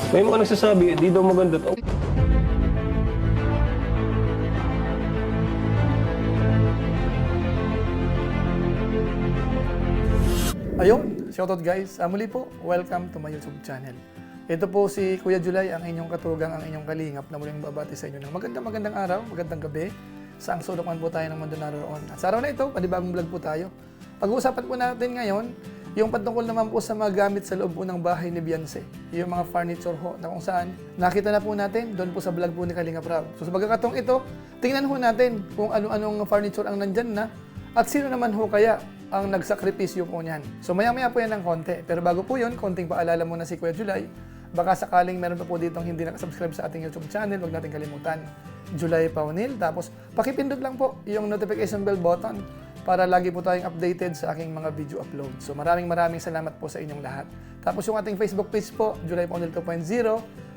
May mga nagsasabi, di daw maganda to. Ayun, shoutout guys. Muli po, welcome to my YouTube channel. Ito po si Kuya Julay, ang inyong katugang, ang inyong kalingap na muling babati sa inyo ng magandang araw, magandang gabi, saang sulok man po tayo ng mundo naroon. At sa araw na ito, panibagong vlog po tayo. Pag-uusapan po natin ngayon, yung patungkol naman po sa mga gamit sa loob po ng bahay ni Beyonce. Yung mga furniture ho na kung saan nakita na po natin doon po sa vlog po ni Kalinga Prab. So sa pagkakataong ito, tingnan ho natin kung ano-anong furniture ang nandyan na at sino naman ho kaya ang nagsakripisyo po niyan. So maya-maya po yan ng konti. Pero bago po yun, konting paalala muna si Kuya Julay. Baka sakaling meron pa po ditong hindi nakasubscribe sa ating YouTube channel, huwag natin kalimutan. Julay Paunil. Tapos pakipindot lang po yung notification bell button para lagi po tayong updated sa aking mga video upload. So maraming salamat po sa inyong lahat. Tapos yung ating Facebook page po, Julay Paunil 2.0,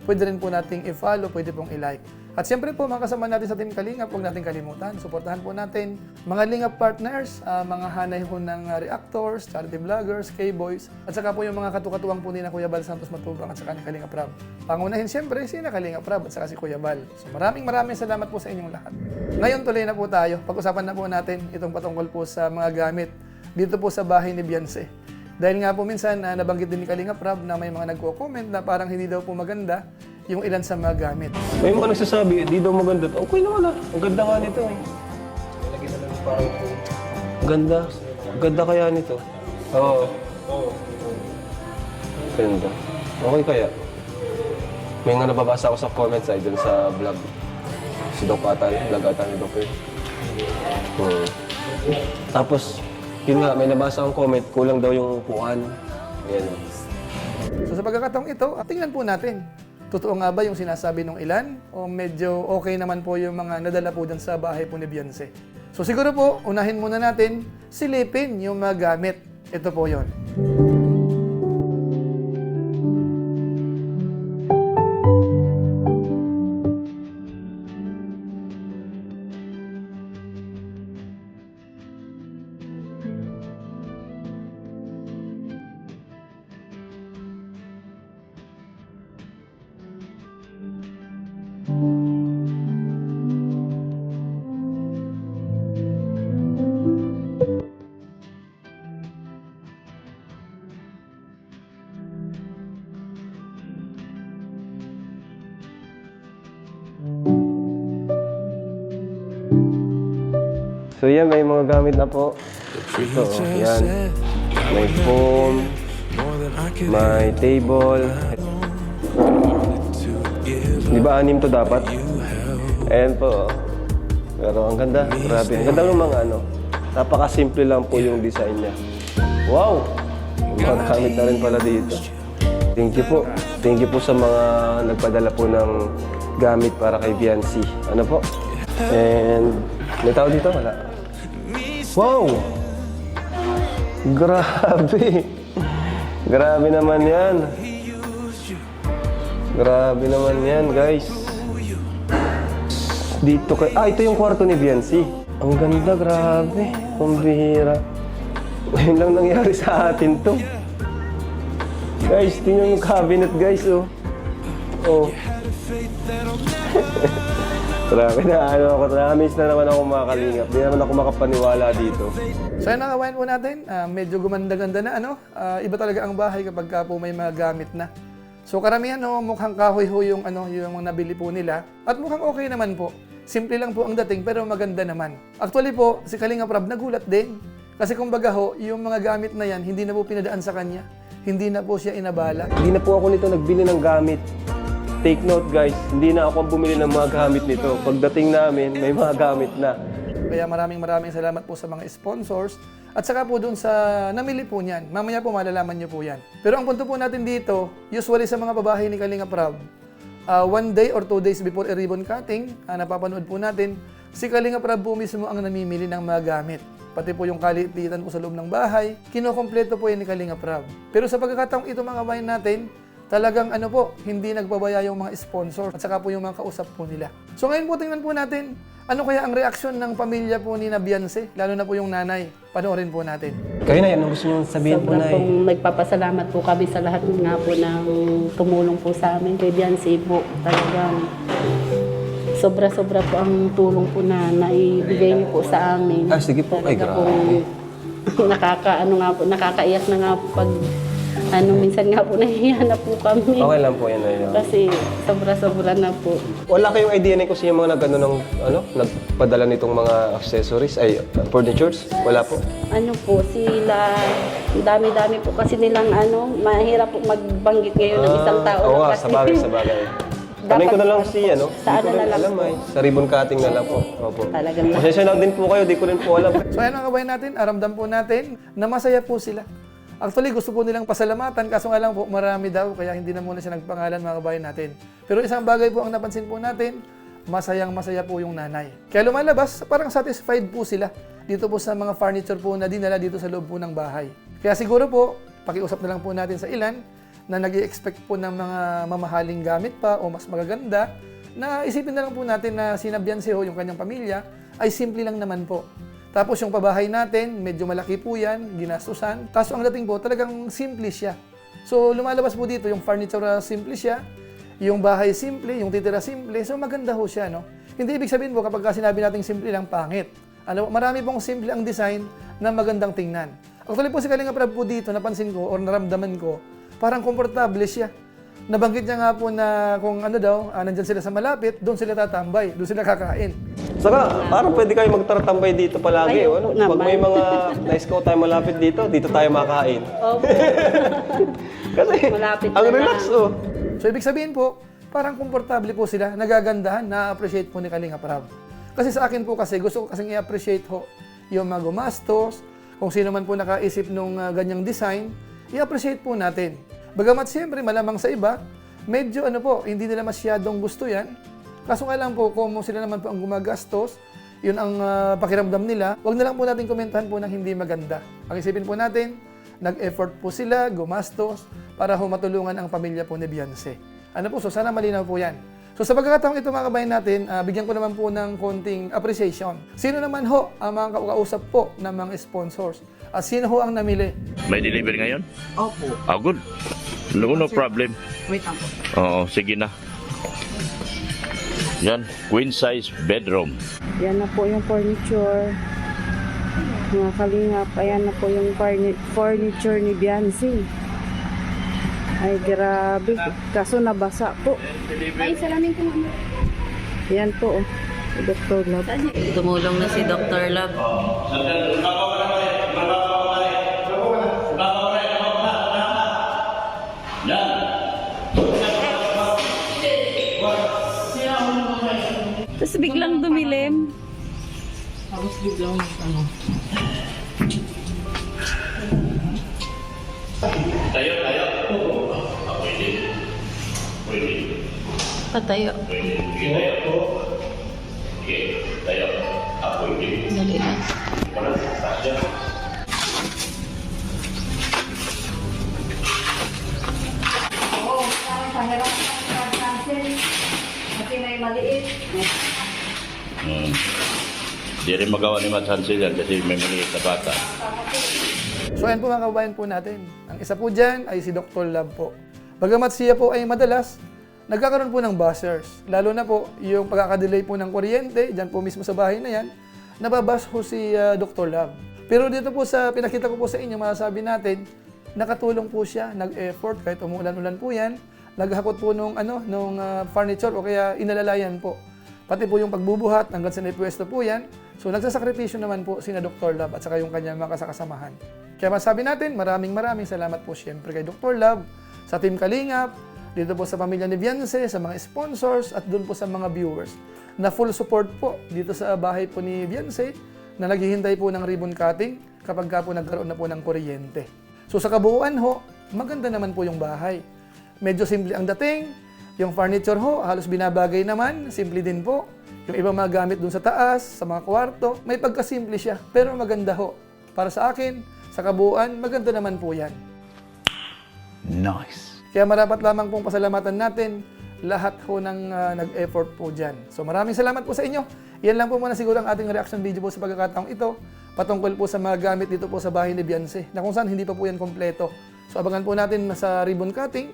pwede rin po nating i-follow, pwede pong i-like. At siyempre po, mga kasama natin sa Team Kalingap, huwag natin kalimutan. Suportahan po natin mga Lingap partners, mga hanay ho ng reactors, charity vloggers, K-boys, at saka po yung mga katukatuwang po ni na Kuya Bal Santos Matubang at saka ni Kalingap Prab. Pangunahin siyempre si na Kalingap Prab at saka si Kuya Bal. So maraming salamat po sa inyong lahat. Ngayon tuloy na po tayo. Pag-usapan na po natin itong patungkol po sa mga gamit dito po sa bahay ni Beyonce. Dahil nga po minsan nabanggit din ni Kalingap Prab na may mga nagko-comment na parang hindi daw po maganda yung ilan sa mga gamit. May mga nagsasabi, di daw maganda to. Okay naman ah. Ang ganda nga nito eh. Ganda. Ganda kaya nito. Oo. Ganda. Okay kaya. May nga nababasa ako sa comments ay dun sa vlog. Si Doc Atan, vlog ata ni Doc. Tapos, yun nga, may nabasa akong comment, kulang daw yung upuan. Ayan o. So sa pagkakataong ito, tingnan po natin. Totoo nga ba yung sinasabi ng ilan? O medyo okay naman po yung mga nadala po dyan sa bahay po ni Beyonce? So siguro po, unahin muna natin silipin yung mga gamit. Ito po yon. So yan, may mga gamit na po. Ito, yan. May phone, may table. Di ba 6 to dapat? Ayan po. Pero ang ganda, grabe. Ang ganda ng mga ano. Napaka-simple lang po yung design niya. Wow! May mga gamit na rin pala dito. Thank you po. Thank you po sa mga nagpadala po ng gamit para kay Beyonce. Ano po? And may tao dito? Wala. Wow! Grabe! Grabe naman yan. Grabe naman yan, guys. Dito kay... ito yung kwarto ni Beyonce. Ang ganda, grabe. Pambihira. Ngayon lang nangyari sa atin to. Guys, tingnan yung cabinet, guys, oh. Oh. Grabe na, na-miss na naman ako mga kalingap. Di naman ako makapaniwala dito. So yun, nakawain po natin. Medyo gumanda-ganda na ano. Iba talaga ang bahay kapag po may mga gamit na. So karamihan mukhang kahoy ho yung mga nabili po nila. At mukhang okay naman po. Simple lang po ang dating pero maganda naman. Actually po, si Kalinga Prab nagulat din. Kasi kumbaga ho, yung mga gamit na yan, hindi na po pinadaan sa kanya. Hindi na po siya inabala. Hindi na po ako nito nagbili ng gamit. Take note guys, hindi na ako bumili ng mga gamit nito. Pagdating namin, may mga gamit na. Kaya maraming salamat po sa mga sponsors at saka po dun sa namili po niyan. Mamaya po malalaman niyo po yan. Pero ang punto po natin dito, usually sa mga babae ni Kalinga Prab, 1 day or 2 days before a ribbon cutting, napapanood po natin, si Kalinga Prab po mismo ang namimili ng mga gamit. Pati po yung kalititan po sa loob ng bahay, kinokompleto po yan ni Kalinga Prab. Pero sa pagkakataong ito mga kabayan natin, talagang ano po, hindi nagbabaya yung mga sponsor at saka po yung mga kausap po nila. So ngayon po tingnan po natin, ano kaya ang reaksyon ng pamilya po ni na Beyonce, lalo na po yung nanay. Panoorin po natin. Kayo na, ano gusto nyo sabihin po, Sobra Nay? pong nagpapasalamat po kami sa lahat nga po ng tumulong po sa amin. Kay Beyonce po, talagang sobra-sobra po ang tulong po na naibigay niyo po sa amin. Ah, sige po. Ay, Talaga grabe. Nakakaiyak na nga po pag minsan nga po nahihiya na po kami. Okay lang po yan, Nay. Kasi sobra-sobra na po. Wala kayong idea na kung sino yung mga nag-ano ng, nagpadala nitong mga accessories, ay, furnitures? Wala po? Ano po, sila, dami-dami po kasi nilang mahirap po magbanggit ngayon ng isang tao. Oo na nga, kasi. sa bagay, sa bagay. Tanay ko na lang si, Sa di ko ano rin na lang alam po. ay. Sa ribbon cutting na lang po. Opo. Talagang Pasensya na din po kayo, di ko rin po alam. So ayan mga kabayan natin, aramdam po natin na masaya po sila. Actually, gusto po nilang pasalamatan, kaso nga lang po, marami daw, kaya hindi na muna siya nagpangalan mga kabayan natin. Pero isang bagay po ang napansin po natin, masayang-masaya po yung nanay. Kaya lumalabas, parang satisfied po sila dito po sa mga furniture po na dinala dito sa loob po ng bahay. Kaya siguro po, pakiusap na lang po natin sa ilan na nag-i-expect po ng mga mamahaling gamit pa o mas magaganda, na isipin na lang po natin na sinabyan si Ho, yung kanyang pamilya, ay simple lang naman po. Tapos yung pabahay natin, medyo malaki po yan, ginastusan. Kaso ang dating po, talagang simple siya. So lumalabas po dito, yung furniture simple siya, yung bahay simple, yung titira simple. So maganda ho siya, no? Hindi ibig sabihin po kapag sinabi nating simple lang, pangit. Ano, marami pong simple ang design na magandang tingnan. Actually po si Kalinga Prab po dito, napansin ko or naramdaman ko, parang komportable siya. Nabanggit niya nga po na kung ano daw, nandyan sila sa malapit, doon sila tatambay, doon sila kakain. Saka, parang pwede kayo magtaratambay dito palagi. Ayun Ano? po Pag may naman. mga na-scout tayo malapit dito, dito tayo makain. Opo. Kasi, Malapit ang na relax, lang. oh. So ibig sabihin po, parang komportable po sila, nagagandahan, na-appreciate po ni Kalinga Prab. Kasi sa akin po kasi, gusto ko kasing i-appreciate ho yung mga gumastos, kung sino man po nakaisip nung ganyang design, i-appreciate po natin. Bagamat siyempre malamang sa iba, medyo hindi nila masyadong gusto yan. Kaso nga lang po, kung sila naman po ang gumagastos, yun ang pakiramdam nila, wag na lang po natin komentahan po ng hindi maganda. Ang isipin po natin, nag-effort po sila, gumastos, para matulungan ang pamilya po ni Beyonce. Ano po, so sana malinaw po yan. So sa pagkakataong ito mga kabayan natin, bigyan ko naman po ng konting appreciation. Sino naman ho ang mga kausap po ng mga sponsors? At sino ho ang namili? May deliver ngayon? Opo. Ah, good. No problem. Wait lang po. Oo, sige na. Yan, queen size bedroom. Yan na po yung furniture. Mga kalingap, ayan na po yung furniture ni Beyonce. Ay, grabe. Kaso nabasa po. Ay, salamin ko naman. Yan po, oh. Dr. Love. Tumulong na si Dr. Love. Tapos biglang dumilim. Tapos biglang Patayo. Dali lang. Di rin magawa ni Matt Hansel yan kasi may maliit na bata. So ayan po mga kabayan po natin. Ang isa po dyan ay si Dr. Love po. Bagamat siya po ay madalas, nagkakaroon po ng buzzers. Lalo na po yung pagkakadelay po ng kuryente, dyan po mismo sa bahay na yan, nababas po si Dr. Love. Pero dito po sa pinakita ko po sa inyo, masasabi natin, nakatulong po siya, nag-effort kahit umulan-ulan po yan, naghakot po nung furniture o kaya inalalayan po. Pati po yung pagbubuhat hanggang sa naipwesto po yan. So nagsasakripisyo naman po sina Dr. Love at saka yung kanyang mga kasakasamahan. Kaya masabi natin, maraming salamat po siyempre kay Dr. Love, sa Team Kalingap, dito po sa pamilya ni Beyonce, sa mga sponsors at doon po sa mga viewers na full support po dito sa bahay po ni Beyonce na naghihintay po ng ribbon cutting kapag ka po nagkaroon na po ng kuryente. So sa kabuuan ho, maganda naman po yung bahay. Medyo simple ang dating, yung furniture ho, halos binabagay naman, simple din po. Yung ibang mga gamit dun sa taas, sa mga kwarto, may pagkasimple siya, pero maganda ho. Para sa akin, sa kabuuan, maganda naman po yan. Nice. Kaya marapat lamang pong pasalamatan natin lahat po ng nag-effort po dyan. So maraming salamat po sa inyo. Yan lang po muna siguro ang ating reaction video po sa pagkakataong ito patungkol po sa mga gamit dito po sa bahay ni Beyonce na kung saan hindi pa po yan kompleto. So abangan po natin sa ribbon cutting.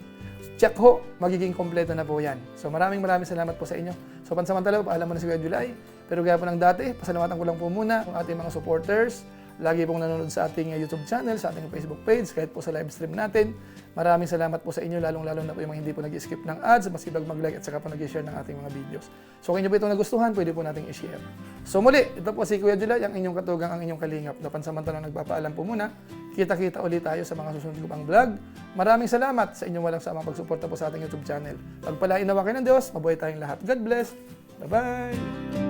Check ho, magiging kompleto na po yan. So maraming salamat po sa inyo. So pansamantala, paalam mo na si Kuya July. Pero gaya po ng dati, pasalamatan ko lang po muna ang ating mga supporters. Lagi pong nanonood sa ating YouTube channel, sa ating Facebook page, kahit po sa live stream natin. Maraming salamat po sa inyo, lalong-lalo na po yung mga hindi po nag-skip ng ads, masibag mag-like at saka po nag-share ng ating mga videos. So kung inyo po itong nagustuhan, pwede po nating i-share. So muli, ito po si Kuya July, ang inyong katugang, ang inyong kalingap. Na pansamantalang nagpapaalam po muna. Kita-kita ulit tayo sa mga susunod ko pang vlog. Maraming salamat sa inyong walang samang pagsuporta po sa ating YouTube channel. Pagpalain nawa kayo ng Diyos, mabuhay tayong lahat. God bless. Bye-bye!